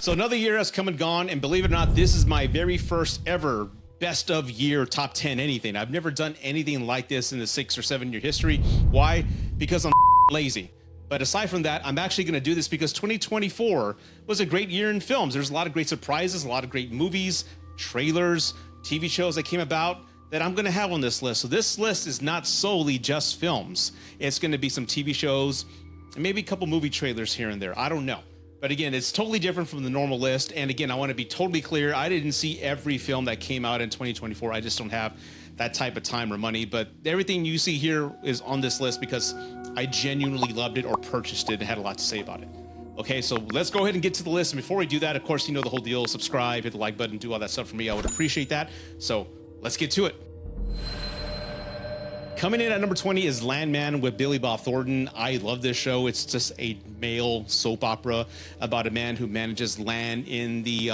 So another year has come and gone, and believe it or not, this is my very first ever best of year top 10 anything. I've never done anything like this in the 6 or 7 year history. Why? Because I'm lazy. But aside from that, I'm actually going to do this because 2024 was a great year in films. There's a lot of great surprises, a lot of great movies, trailers, TV shows that came about that I'm going to have on this list. So this list is not solely just films. It's going to be some TV shows and maybe a couple movie trailers here and there. I don't know. But again, it's totally different from the normal list. And again, I want to be totally clear. I didn't see every film that came out in 2024. I just don't have that type of time or money. But everything you see here is on this list because I genuinely loved it or purchased it and had a lot to say about it. Okay, so let's go ahead and get to the list. And before we do that, of course, you know the whole deal. Subscribe, hit the like button, do all that stuff for me. I would appreciate that. So let's get to it. Coming in at number 20 is Landman with Billy Bob Thornton. I love this show. It's just a male soap opera about a man who manages land in the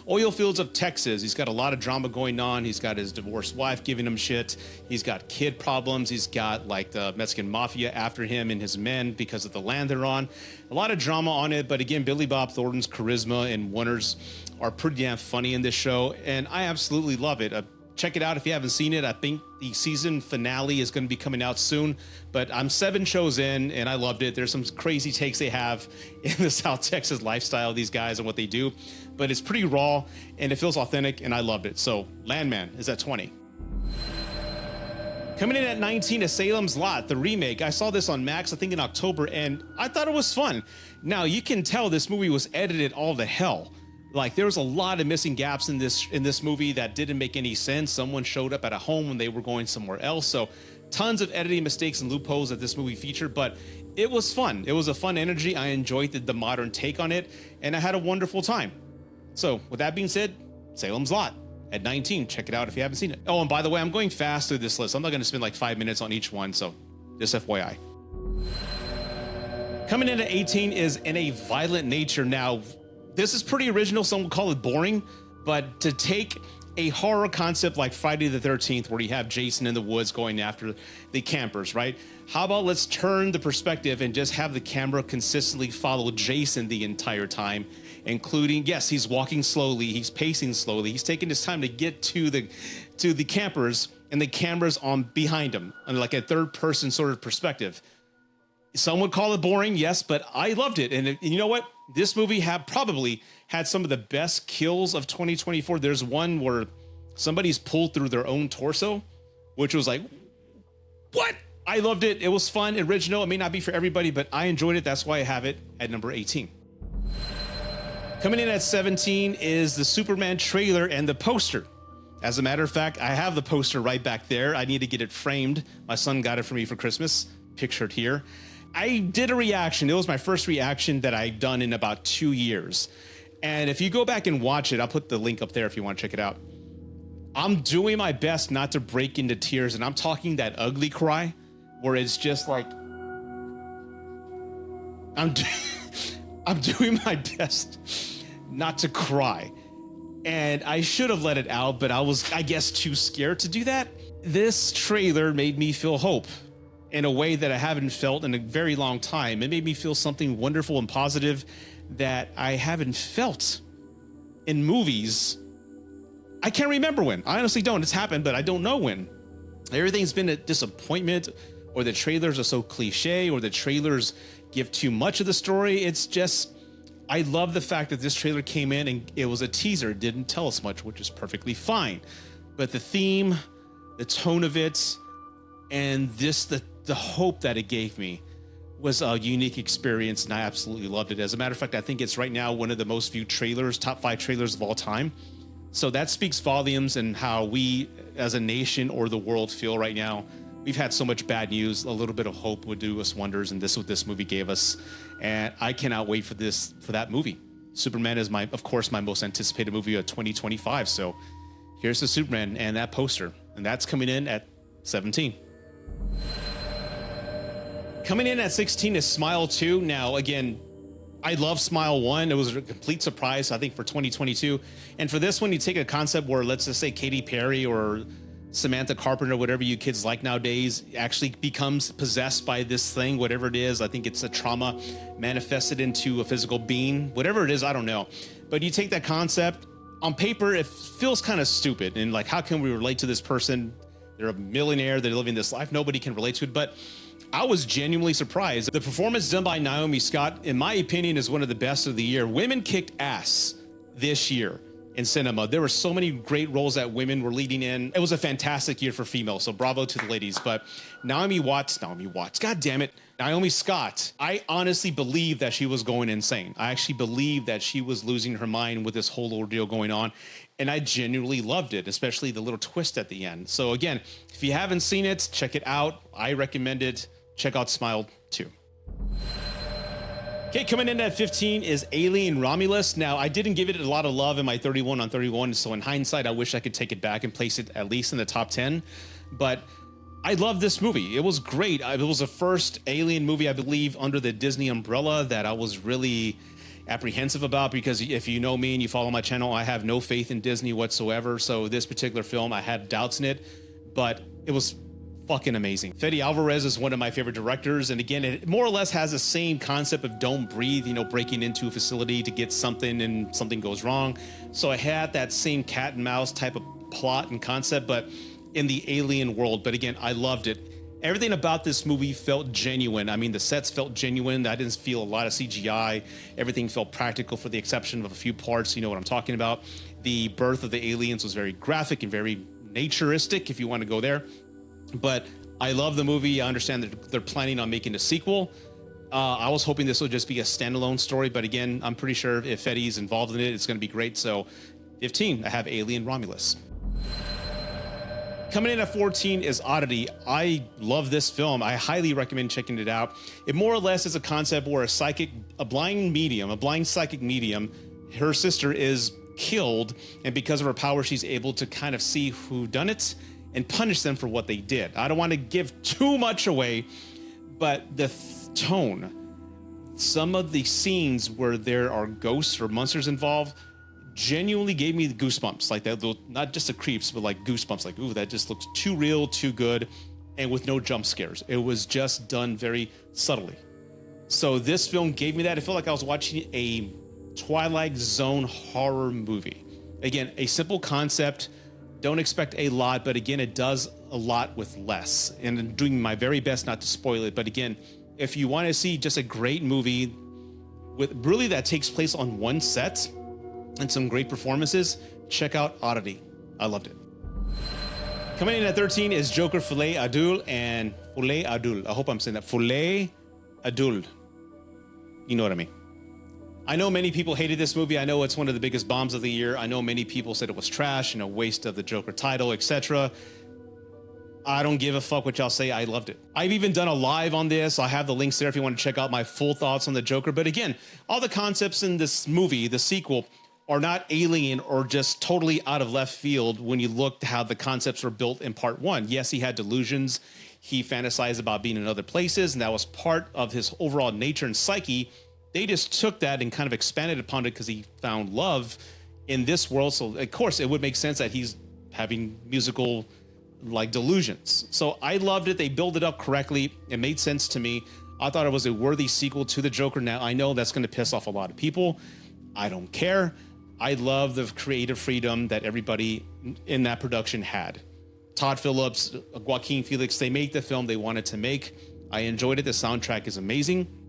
oil fields of Texas. He's got a lot of drama going on. He's got his divorced wife giving him shit. He's got kid problems. He's got like the Mexican mafia after him and his men because of the land they're on. A lot of drama on it. But again, Billy Bob Thornton's charisma and wonders are pretty damn funny in this show. And I absolutely love it. Check it out if you haven't seen it. I think the season finale is going to be coming out soon, but I'm 7 shows in and I loved it. There's some crazy takes they have in the South Texas lifestyle of these guys and what they do, but it's pretty raw and it feels authentic and I loved it. So Landman is at 20. Coming in at 19 is Salem's Lot, the remake. I saw this on Max, I think in October, and I thought it was fun. Now you can tell this movie was edited all to hell. Like there was a lot of missing gaps in this movie that didn't make any sense. Someone showed up at a home when they were going somewhere else. So tons of editing mistakes and loopholes that this movie featured, but it was fun. It was a fun energy. I enjoyed the modern take on it and I had a wonderful time. So with that being said, Salem's Lot at 19. Check it out if you haven't seen it. Oh, and by the way, I'm going fast through this list. I'm not going to spend like 5 minutes on each one. So just FYI. Coming in at 18 is In a Violent Nature. Now, this is pretty original. Some would call it boring, but to take a horror concept like Friday the 13th, where you have Jason in the woods going after the campers, right? How about let's turn the perspective and just have the camera consistently follow Jason the entire time, including, yes, he's walking slowly, he's pacing slowly, he's taking his time to get to the campers, and the camera's on behind him, and like a third person sort of perspective. Some would call it boring, yes, but I loved it. And you know what? This movie probably had some of the best kills of 2024. There's one where somebody's pulled through their own torso, which was like, what? I loved it. It was fun, original. It may not be for everybody, but I enjoyed it. That's why I have it at number 18. Coming in at 17 is the Superman trailer and the poster. As a matter of fact, I have the poster right back there. I need to get it framed. My son got it for me for Christmas, pictured here. I did a reaction. It was my first reaction that I've done in about 2 years. And if you go back and watch it, I'll put the link up there if you want to check it out. I'm doing my best not to break into tears. And I'm talking that ugly cry where it's just like, I'm doing my best not to cry. And I should have let it out, but I was, I guess, too scared to do that. This trailer made me feel hope in a way that I haven't felt in a very long time. It made me feel something wonderful and positive that I haven't felt in movies. I can't remember when. I honestly don't. It's happened, but I don't know when. Everything's been a disappointment, or the trailers are so cliche, or the trailers give too much of the story. It's just, I love the fact that this trailer came in and it was a teaser. It didn't tell us much, which is perfectly fine. But the theme, the tone of it, and the hope that it gave me was a unique experience, and I absolutely loved it. As a matter of fact, I think it's right now one of the most viewed trailers, top 5 trailers of all time. So that speaks volumes in how we as a nation or the world feel right now. We've had so much bad news. A little bit of hope would do us wonders, and this is what this movie gave us. And I cannot wait for that movie. Superman is of course, my most anticipated movie of 2025. So here's the Superman and that poster, and that's coming in at 17. Coming in at 16 is Smile 2. Now, again, I love Smile 1. It was a complete surprise, I think, for 2022. And for this one, you take a concept where, let's just say, Katy Perry or Samantha Carpenter, whatever you kids like nowadays, actually becomes possessed by this thing, whatever it is. I think it's a trauma manifested into a physical being. Whatever it is, I don't know. But you take that concept, on paper, it feels kind of stupid. And like, how can we relate to this person? They're a millionaire, they're living this life. Nobody can relate to it. But I was genuinely surprised. The performance done by Naomi Scott, in my opinion, is one of the best of the year. Women kicked ass this year in cinema. There were so many great roles that women were leading in. It was a fantastic year for females, so bravo to the ladies. But Naomi Scott, I honestly believe that she was going insane. I actually believe that she was losing her mind with this whole ordeal going on. And I genuinely loved it, especially the little twist at the end. So again, if you haven't seen it, check it out. I recommend it. Check out Smile 2. Okay, coming in at 15 is Alien Romulus. Now, I didn't give it a lot of love in my 31 on 31, so in hindsight, I wish I could take it back and place it at least in the top 10. But I love this movie. It was great. It was the first Alien movie, I believe, under the Disney umbrella that I was really apprehensive about, because if you know me and you follow my channel, I have no faith in Disney whatsoever. So this particular film, I had doubts in it, but it was fucking amazing. Fede Alvarez is one of my favorite directors. And again, it more or less has the same concept of don't breathe, you know, breaking into a facility to get something and something goes wrong. So I had that same cat and mouse type of plot and concept, but in the alien world. But again, I loved it. Everything about this movie felt genuine. I mean, the sets felt genuine. I didn't feel a lot of CGI. Everything felt practical for the exception of a few parts. You know what I'm talking about. The birth of the aliens was very graphic and very naturistic, if you want to go there. But I love the movie. I understand that they're planning on making a sequel. I was hoping this would just be a standalone story, but again, I'm pretty sure if Fede's involved in it, it's going to be great. So 15, I have Alien Romulus. Coming in at 14 is Odity. I love this film. I highly recommend checking it out. It more or less is a concept where a blind psychic medium, her sister is killed, and because of her power, she's able to kind of see who done it and punish them for what they did. I don't want to give too much away, but the tone, some of the scenes where there are ghosts or monsters involved, genuinely gave me the goosebumps, like that, not just the creeps, but like goosebumps, like, ooh, that just looks too real, too good, and with no jump scares. It was just done very subtly. So this film gave me that. I felt like I was watching a Twilight Zone horror movie. Again, a simple concept. Don't expect a lot, but again, it does a lot with less. And I'm doing my very best not to spoil it. But again, if you want to see just a great movie with really that takes place on one set and some great performances, check out Odity. I loved it. Coming in at 13 is Joker Folie à Deux and Folie à Deux. I hope I'm saying that. Folie à Deux. You know what I mean. I know many people hated this movie. I know it's one of the biggest bombs of the year. I know many people said it was trash and a waste of the Joker title, etc. I don't give a fuck what y'all say. I loved it. I've even done a live on this. I have the links there if you want to check out my full thoughts on the Joker. But again, all the concepts in this movie, the sequel, are not alien or just totally out of left field when you look at how the concepts were built in part one. Yes, he had delusions. He fantasized about being in other places, and that was part of his overall nature and psyche. They just took that and kind of expanded upon it because he found love in this world. So of course it would make sense that he's having musical like delusions. So I loved it. They built it up correctly. It made sense to me. I thought it was a worthy sequel to the Joker. Now I know that's going to piss off a lot of people. I don't care. I love the creative freedom that everybody in that production had. Todd Phillips, Joaquin Phoenix, they made the film they wanted to make. I enjoyed it. The soundtrack is amazing.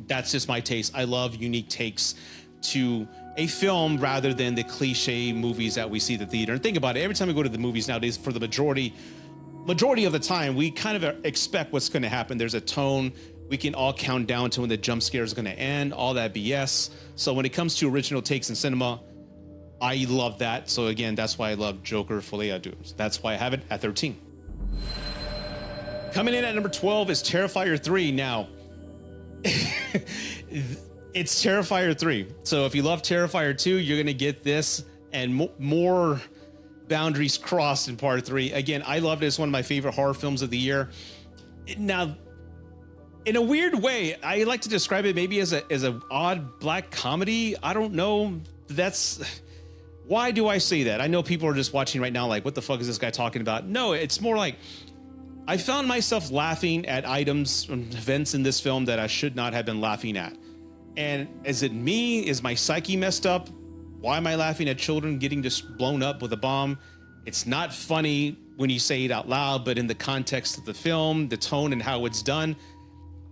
That's just my taste. I love unique takes to a film rather than the cliche movies that we see at the theater. And think about it, every time we go to the movies nowadays, for the majority of the time, we kind of expect what's going to happen. There's a tone. We can all count down to when the jump scare is going to end, all that BS. So when it comes to original takes in cinema, I love that. So again, that's why I love Joker Folie à Deux. That's why I have it at 13. Coming in at number 12 is Terrifier 3. Now, it's Terrifier 3. So if you love Terrifier 2, you're going to get this and more boundaries crossed in part 3. Again, I loved it. It's one of my favorite horror films of the year. Now, in a weird way, I like to describe it maybe as a odd black comedy. I don't know. Why do I say that? I know people are just watching right now like, what the fuck is this guy talking about? No, it's more like I found myself laughing at items and events in this film that I should not have been laughing at. And is it me? Is my psyche messed up? Why am I laughing at children getting just blown up with a bomb? It's not funny when you say it out loud, but in the context of the film, the tone and how it's done,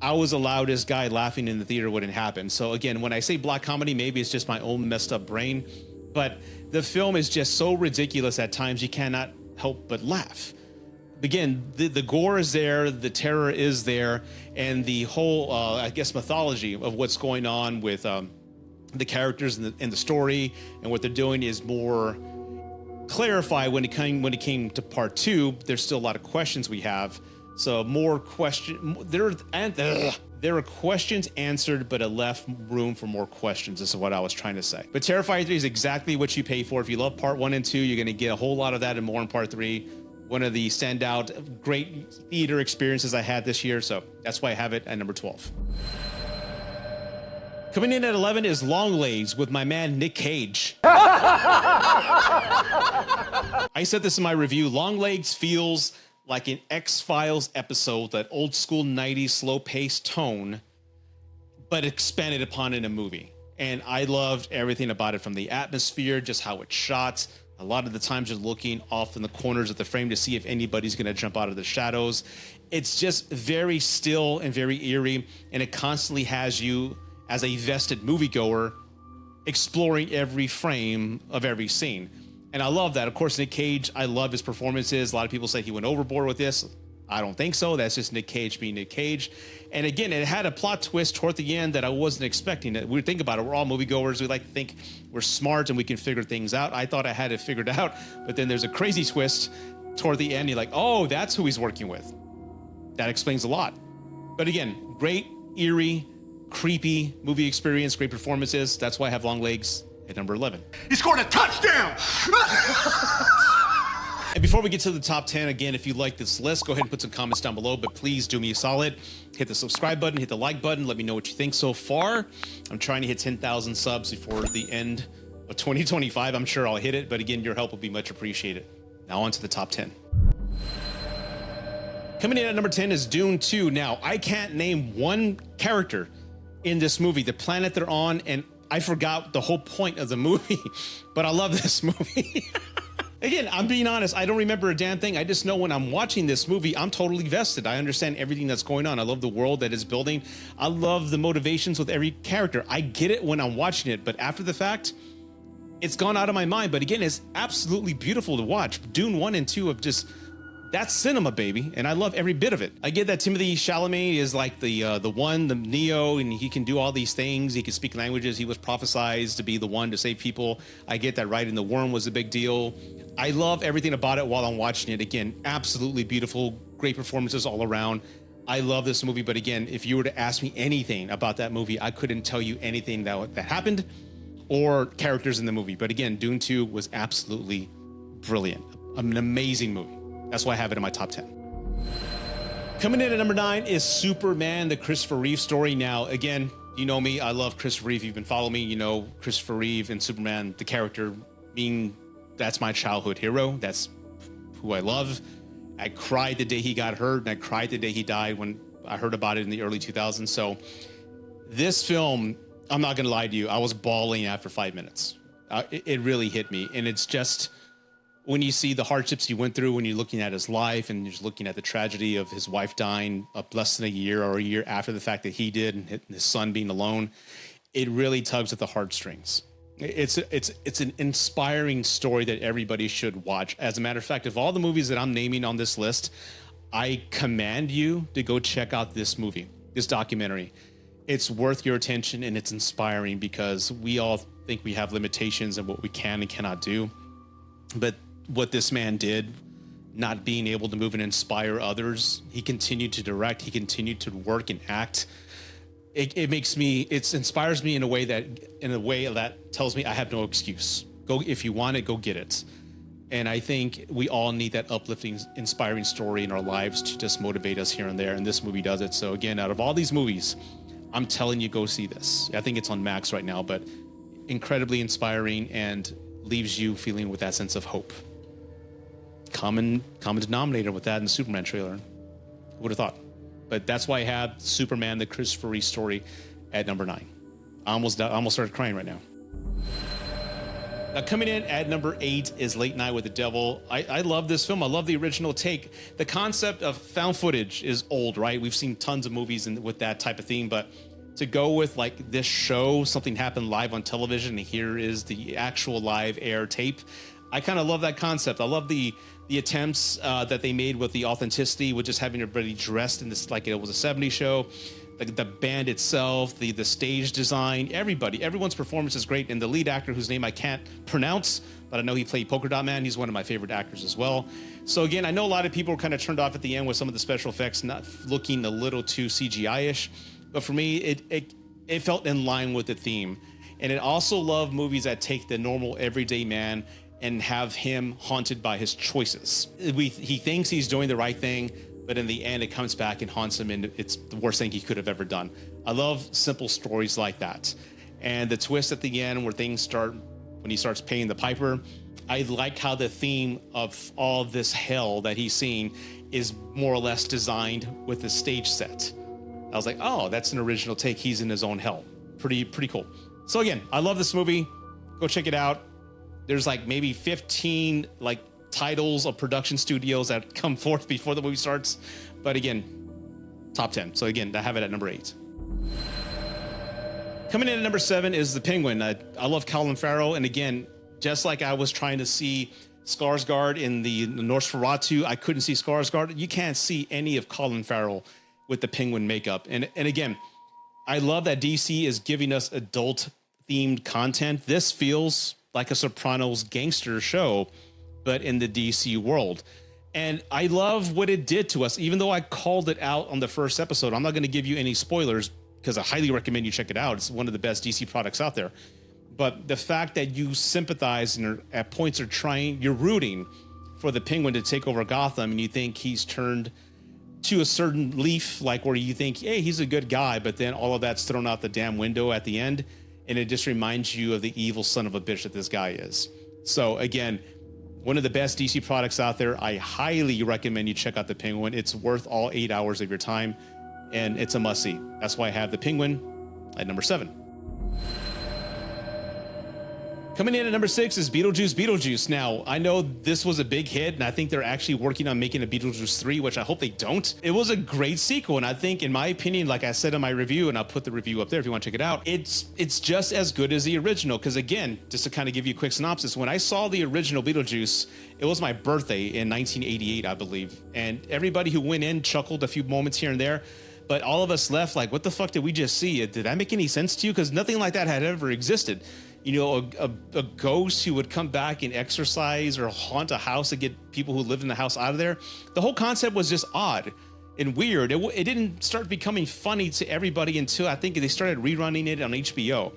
I was the loudest guy laughing in the theater when it happened. So again, when I say black comedy, maybe it's just my own messed up brain, but the film is just so ridiculous at times you cannot help but laugh. Again, the gore is there, the terror is there, and the whole, I guess, mythology of what's going on with the characters and the story and what they're doing is more clarified when it came to part 2. There's still a lot of questions we have. So more there are questions answered, but it left room for more questions. This is what I was trying to say. But Terrifier 3 is exactly what you pay for. If you love part 1 and 2, you're going to get a whole lot of that and more in part 3. One of the standout great theater experiences I had this year. So that's why I have it at number 12. Coming in at 11 is Longlegs with my man Nick Cage. I said this in my review. Longlegs feels like an X-Files episode, that old school 90s slow-paced tone, but expanded upon in a movie. And I loved everything about it, from the atmosphere, just how it's shot. A lot of the times you're looking off in the corners of the frame to see if anybody's going to jump out of the shadows. It's just very still and very eerie, and it constantly has you, as a vested moviegoer, exploring every frame of every scene. And I love that. Of course, Nick Cage, I love his performances. A lot of people say he went overboard with this. I don't think so. That's just Nick Cage being Nick Cage. And again, it had a plot twist toward the end that I wasn't expecting. We think about it. We're all moviegoers. We like to think we're smart and we can figure things out. I thought I had it figured out, but then there's a crazy twist toward the end. You're like, oh, that's who he's working with. That explains a lot. But again, great, eerie, creepy movie experience, great performances. That's why I have Longlegs at number 11. He scored a touchdown! And before we get to the top 10, again, if you like this list, go ahead and put some comments down below, but please do me a solid. Hit the subscribe button, hit the like button. Let me know what you think so far. I'm trying to hit 10,000 subs before the end of 2025. I'm sure I'll hit it, but again, your help will be much appreciated. Now on to the top 10. Coming in at number 10 is Dune 2. Now, I can't name one character in this movie, the planet they're on, and I forgot the whole point of the movie, but I love this movie. Again, I'm being honest, I don't remember a damn thing. I just know when I'm watching this movie, I'm totally vested. I understand everything that's going on. I love the world that it's building. I love the motivations with every character. I get it when I'm watching it, but after the fact, it's gone out of my mind. But again, it's absolutely beautiful to watch. Dune 1 and 2 have just, that's cinema, baby, and I love every bit of it. I get that Timothée Chalamet is like the Neo, and he can do all these things. He can speak languages. He was prophesized to be the one to save people. I get that, right? And the worm was a big deal. I love everything about it while I'm watching it. Again, absolutely beautiful, great performances all around. I love this movie, but again, if you were to ask me anything about that movie, I couldn't tell you anything that happened or characters in the movie. But again, Dune 2 was absolutely brilliant. An amazing movie. That's why I have it in my top 10. Coming in at number 9 is Superman, the Christopher Reeve story. Now, again, you know me, I love Christopher Reeve. You've been following me, you know Christopher Reeve and Superman, the character, being, that's my childhood hero. That's who I love. I cried the day he got hurt, and I cried the day he died when I heard about it in the early 2000s. So this film, I'm not gonna lie to you, I was bawling after 5 minutes. It really hit me, and it's just, when you see the hardships he went through, when you're looking at his life and you're just looking at the tragedy of his wife dying less than a year or a year after the fact that he did, and his son being alone, it really tugs at the heartstrings. It's an inspiring story that everybody should watch. As a matter of fact, of all the movies that I'm naming on this list, I command you to go check out this movie, this documentary. It's worth your attention, and it's inspiring, because we all think we have limitations in what we can and cannot do. But what this man did, not being able to move and inspire others, he continued to direct, he continued to work and act. It makes me, it inspires me in a way that tells me I have no excuse. Go, if you want it, go get it. And I think we all need that uplifting, inspiring story in our lives to just motivate us here and there. And this movie does it. So again, out of all these movies, I'm telling you, go see this. I think it's on Max right now, but incredibly inspiring and leaves you feeling with that sense of hope. Common denominator with that in the Superman trailer. Who would have thought? But that's why I have Superman, the Christopher Reeve story, at number 9. I almost started crying right now. Now, coming in at number 8 is Late Night with the Devil. I love this film. I love the original take. The concept of found footage is old, right? We've seen tons of movies with that type of theme, but to go with like this show, something happened live on television, and here is the actual live air tape. I kind of love that concept. I love the attempts that they made with the authenticity, with just having everybody dressed in this like it was a 70s show. The band itself, the stage design, everyone's performance is great. And the lead actor, whose name I can't pronounce, but I know he played Polka Dot Man. He's one of my favorite actors as well. So again, I know a lot of people were kind of turned off at the end with some of the special effects not looking a little too CGI-ish. But for me, it felt in line with the theme. And it also loved movies that take the normal everyday man and have him haunted by his choices. He thinks he's doing the right thing, but in the end, it comes back and haunts him, and it's the worst thing he could have ever done. I love simple stories like that. And the twist at the end where things start, when he starts paying the piper, I like how the theme of all this hell that he's seeing is more or less designed with the stage set. I was like, oh, that's an original take. He's in his own hell. Pretty cool. So again, I love this movie. Go check it out. There's like maybe 15 like titles of production studios that come forth before the movie starts. But again, top 10. So again, I have it at number 8. Coming in at number 7 is The Penguin. I love Colin Farrell. And again, just like I was trying to see Skarsgård in the Nosferatu, I couldn't see Skarsgård. You can't see any of Colin Farrell with the Penguin makeup. And again, I love that DC is giving us adult themed content. This feels like a Sopranos gangster show, but in the DC world. And I love what it did to us, even though I called it out on the first episode. I'm not going to give you any spoilers because I highly recommend you check it out. It's one of the best DC products out there. But the fact that you sympathize and at points you're rooting for the Penguin to take over Gotham, and you think he's turned to a certain leaf, like where you think, hey, he's a good guy, but then all of that's thrown out the damn window at the end. And it just reminds you of the evil son of a bitch that this guy is. So again, one of the best DC products out there. I highly recommend you check out The Penguin. It's worth all 8 hours of your time, and it's a must-see. That's why I have The Penguin at number 7. Coming in at number 6 is Beetlejuice. Now, I know this was a big hit, and I think they're actually working on making a Beetlejuice 3, which I hope they don't. It was a great sequel, and I think, in my opinion, like I said in my review, and I'll put the review up there if you want to check it out, it's just as good as the original. Because again, just to kind of give you a quick synopsis, when I saw the original Beetlejuice, it was my birthday in 1988, I believe. And everybody who went in chuckled a few moments here and there. But all of us left like, what the fuck did we just see? Did that make any sense to you? Because nothing like that had ever existed. You know, a ghost who would come back and exorcise or haunt a house to get people who lived in the house out of there. The whole concept was just odd and weird. It didn't start becoming funny to everybody until I think they started rerunning it on HBO.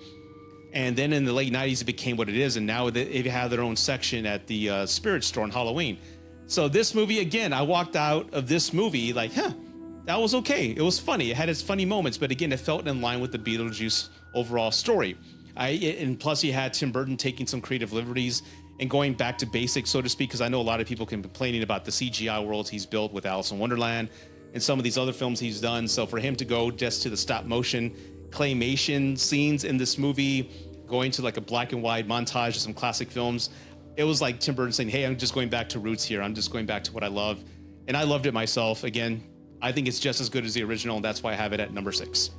And then in the late 90s, it became what it is. And now they have their own section at the Spirit Store on Halloween. So this movie, again, I walked out of this movie like, that was okay. It was funny. It had its funny moments. But again, it felt in line with the Beetlejuice overall story. And plus, you had Tim Burton taking some creative liberties and going back to basics, so to speak, because I know a lot of people can be complaining about the CGI worlds he's built with Alice in Wonderland and some of these other films he's done. So for him to go just to the stop motion claymation scenes in this movie, going to like a black and white montage of some classic films, it was like Tim Burton saying, hey, I'm just going back to roots here. I'm just going back to what I love. And I loved it myself. Again, I think it's just as good as the original, and that's why I have it at number 6.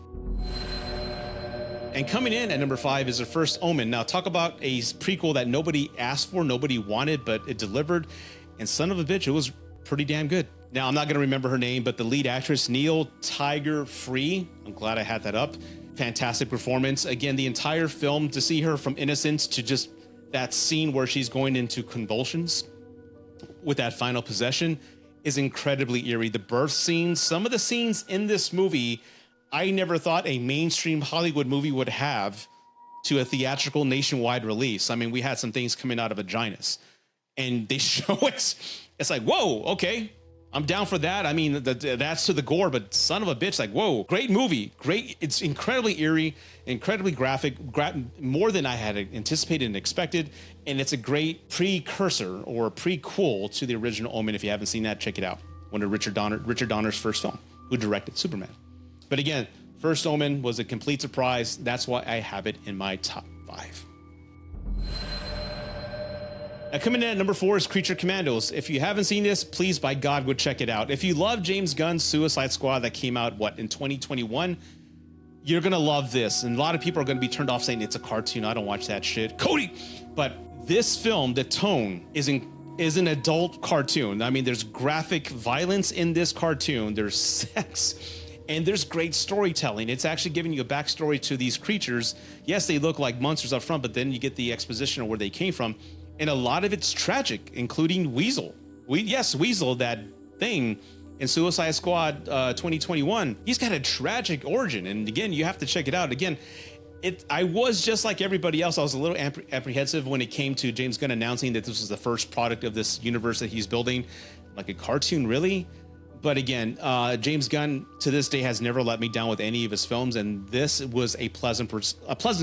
And coming in at number 5 is The First Omen. Now, talk about a prequel that nobody asked for, nobody wanted, but it delivered. And son of a bitch, it was pretty damn good. Now, I'm not going to remember her name, but the lead actress, Neil Tiger Free, I'm glad I had that up. Fantastic performance. Again, the entire film, to see her from innocence to just that scene where she's going into convulsions with that final possession is incredibly eerie. The birth scenes, some of the scenes in this movie, I never thought a mainstream Hollywood movie would have to a theatrical nationwide release. I mean, we had some things coming out of vaginas, and they show it. It's like, whoa, okay, I'm down for that. I mean, that's to the gore, but son of a bitch, like, whoa, great movie. Great. It's incredibly eerie, incredibly graphic, more than I had anticipated and expected. And it's a great precursor or prequel to the original Omen. If you haven't seen that, check it out. One of Richard Donner's first film, who directed Superman. But again, First Omen was a complete surprise. That's why I have it in my top 5. Coming in at number 4 is Creature Commandos. If you haven't seen this, please, by God, go check it out. If you love James Gunn's Suicide Squad that came out, in 2021, you're going to love this. And a lot of people are going to be turned off saying it's a cartoon. I don't watch that shit. Cody! But this film, the tone is an adult cartoon. I mean, there's graphic violence in this cartoon. There's sex. And there's great storytelling. It's actually giving you a backstory to these creatures. Yes, they look like monsters up front, but then you get the exposition of where they came from. And a lot of it's tragic, including Weasel. Weasel, that thing in Suicide Squad 2021. He's got a tragic origin. And again, you have to check it out. Again, I was just like everybody else. I was a little apprehensive when it came to James Gunn announcing that this was the first product of this universe that he's building. Like a cartoon, really? But again, James Gunn to this day has never let me down with any of his films, and this was a pleasant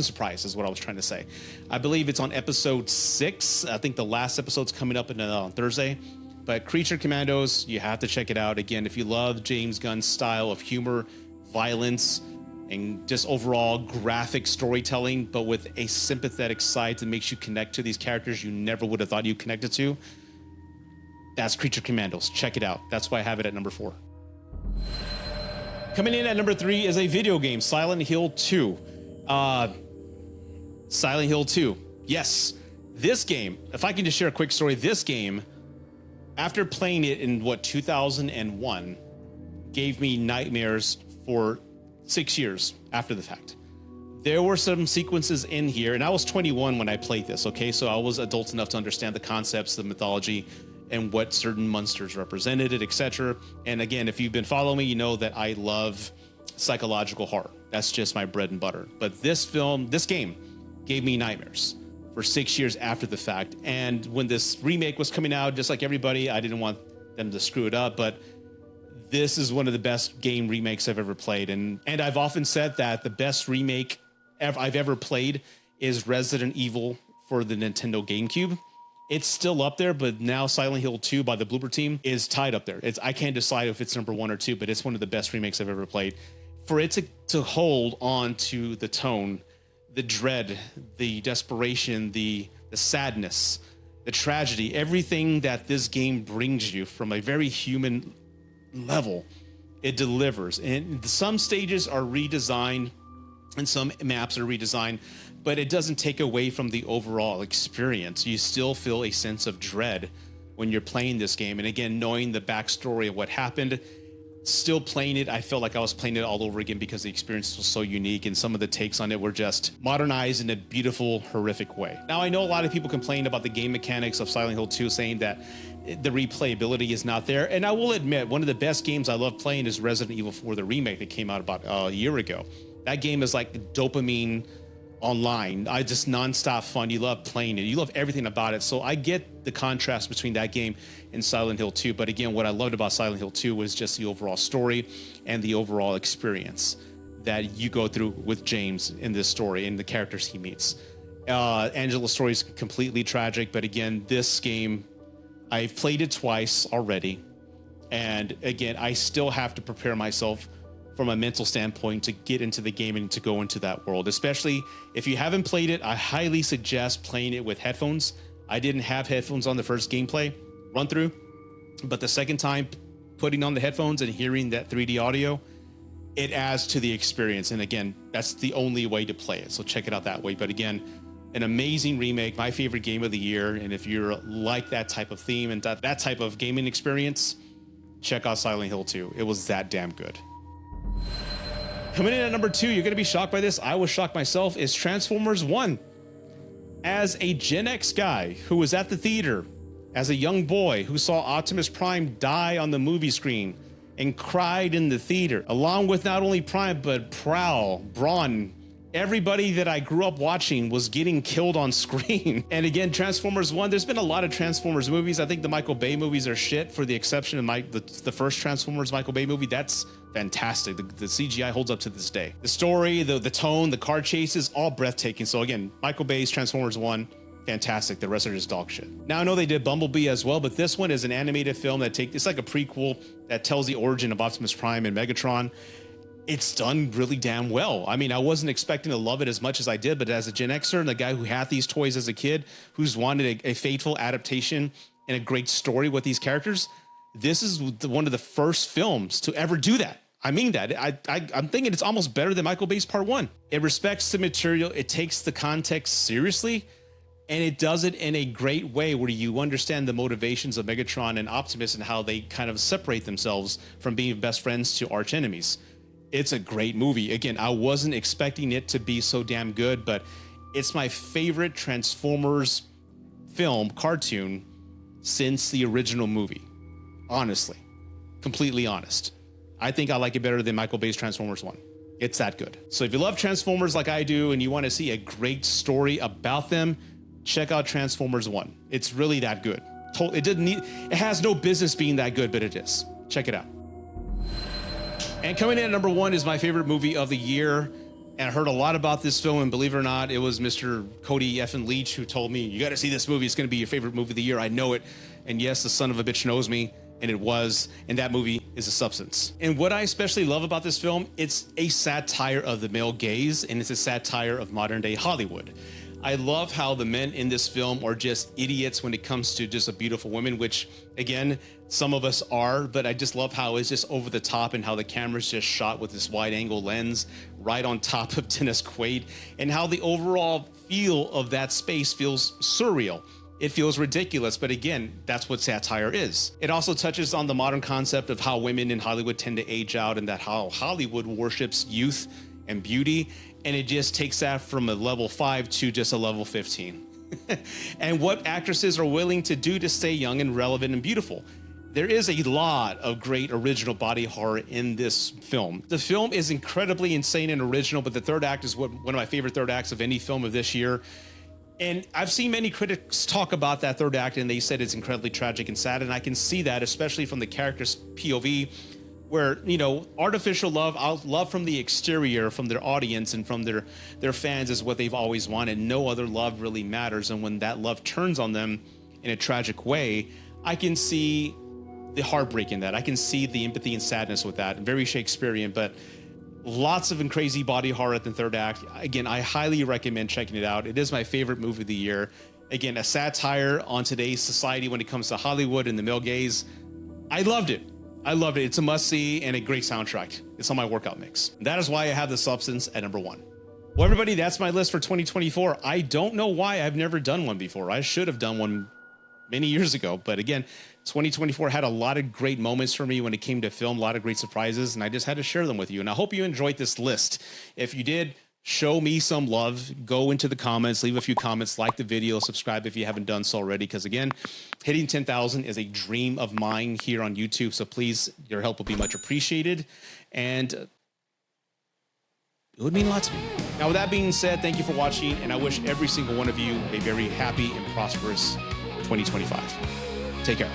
surprise, is what I was trying to say. I believe it's on episode 6. I think the last episode's coming up on Thursday. But Creature Commandos, you have to check it out. Again, if you love James Gunn's style of humor, violence, and just overall graphic storytelling, but with a sympathetic side that makes you connect to these characters you never would have thought you connected to, that's Creature Commandos. Check it out. That's why I have it at number 4. Coming in at number 3 is a video game, Silent Hill 2. Silent Hill 2. Yes, this game, if I can just share a quick story, this game, after playing it in 2001, gave me nightmares for 6 years after the fact. There were some sequences in here, and I was 21 when I played this, okay? So I was adult enough to understand the concepts, the mythology, and what certain monsters represented it, etc. And again, if you've been following me, you know that I love psychological horror. That's just my bread and butter. But this game gave me nightmares for 6 years after the fact. And when this remake was coming out, just like everybody, I didn't want them to screw it up, but this is one of the best game remakes I've ever played. And I've often said that the best remake I've ever played is Resident Evil for the Nintendo GameCube. It's still up there, but now Silent Hill 2 by the Bloober team is tied up there. I can't decide if it's number 1 or 2, but it's one of the best remakes I've ever played. For it to hold on to the tone, the dread, the desperation, the sadness, the tragedy, everything that this game brings you from a very human level, it delivers. And some stages are redesigned and some maps are redesigned, but it doesn't take away from the overall experience. You still feel a sense of dread when you're playing this game. And again, knowing the backstory of what happened, still playing it, I felt like I was playing it all over again because the experience was so unique and some of the takes on it were just modernized in a beautiful, horrific way. Now, I know a lot of people complain about the game mechanics of Silent Hill 2, saying that the replayability is not there. And I will admit, one of the best games I love playing is Resident Evil 4, the remake that came out about a year ago. That game is like dopamine online. Just nonstop fun. You love playing it. You love everything about it. So I get the contrast between that game and Silent Hill 2. But again, what I loved about Silent Hill 2 was just the overall story and the overall experience that you go through with James in this story and the characters he meets. Angela's story is completely tragic. But again, this game, I've played it twice already. And again, I still have to prepare myself from a mental standpoint to get into the game and to go into that world. Especially if you haven't played it, I highly suggest playing it with headphones. I didn't have headphones on the first gameplay run through, but the second time putting on the headphones and hearing that 3D audio, it adds to the experience. And again, that's the only way to play it. So check it out that way. But again, an amazing remake, my favorite game of the year. And if you're like that type of theme and that type of gaming experience, check out Silent Hill 2. It was that damn good. Coming in at number 2, you're going to be shocked by this. I was shocked myself, is Transformers 1. As a Gen X guy who was at the theater as a young boy who saw Optimus Prime die on the movie screen and cried in the theater, along with not only Prime, but Prowl, Brawn, everybody that I grew up watching was getting killed on screen. And again, Transformers 1, there's been a lot of Transformers movies. I think the Michael Bay movies are shit, for the exception of the first Transformers Michael Bay movie. That's fantastic. The CGI holds up to this day. The story, the tone, the car chases, all breathtaking. So again, Michael Bay's Transformers 1, fantastic. The rest are just dog shit. Now I know they did Bumblebee as well, but this one is an animated film it's like a prequel that tells the origin of Optimus Prime and Megatron. it's done really damn well. I mean, I wasn't expecting to love it as much as I did, but as a Gen Xer and the guy who had these toys as a kid, who's wanted a faithful adaptation and a great story with these characters, this is one of the first films to ever do that. I mean that. I'm thinking it's almost better than Michael Bay's Part 1. It respects the material, it takes the context seriously, and it does it in a great way where you understand the motivations of Megatron and Optimus and how they kind of separate themselves from being best friends to arch enemies. It's a great movie. Again, I wasn't expecting it to be so damn good, but it's my favorite Transformers film, cartoon, since the original movie. Honestly, completely honest. I think I like it better than Michael Bay's Transformers 1. It's that good. So if you love Transformers like I do and you want to see a great story about them, check out Transformers 1. It's really that good. It has no business being that good, but it is. Check it out. And coming in at number 1 is my favorite movie of the year. And I heard a lot about this film, and believe it or not, it was Mr. Cody effing Leach who told me, you got to see this movie. It's going to be your favorite movie of the year. I know it. And yes, the son of a bitch knows me. And it was, and that movie is A Substance. And what I especially love about this film, it's a satire of the male gaze, and it's a satire of modern day Hollywood. I love how the men in this film are just idiots when it comes to just a beautiful woman, which again, some of us are, but I just love how it's just over the top and how the camera's just shot with this wide angle lens right on top of Dennis Quaid, and how the overall feel of that space feels surreal. It feels ridiculous, but again, that's what satire is. It also touches on the modern concept of how women in Hollywood tend to age out, and that how Hollywood worships youth and beauty, and it just takes that from a level 5 to just a level 15. And what actresses are willing to do to stay young and relevant and beautiful. There is a lot of great original body horror in this film. The film is incredibly insane and original, but the third act is one of my favorite third acts of any film of this year. And I've seen many critics talk about that third act, and they said it's incredibly tragic and sad. And I can see that, especially from the character's POV, where, you know, artificial love from the exterior, from their audience and from their fans is what they've always wanted. No other love really matters. And when that love turns on them in a tragic way, I can see the heartbreak in that. I can see the empathy and sadness with that. Very Shakespearean, but lots of crazy body horror at the third act. Again, I highly recommend checking it out. It is my favorite movie of the year. Again, a satire on today's society when it comes to Hollywood and the male gaze. I loved it. I loved it. It's a must-see and a great soundtrack. It's on my workout mix. That is why I have The Substance at number 1. Well, everybody, that's my list for 2024. I don't know why I've never done one before. I should have done one many years ago. But again, 2024 had a lot of great moments for me when it came to film, a lot of great surprises, and I just had to share them with you. And I hope you enjoyed this list. If you did, show me some love. Go into the comments, leave a few comments, like the video, subscribe if you haven't done so already. Because again, hitting 10,000 is a dream of mine here on YouTube. So please, your help will be much appreciated. And it would mean a lot to me. Now, with that being said, thank you for watching. And I wish every single one of you a very happy and prosperous 2025. Take care.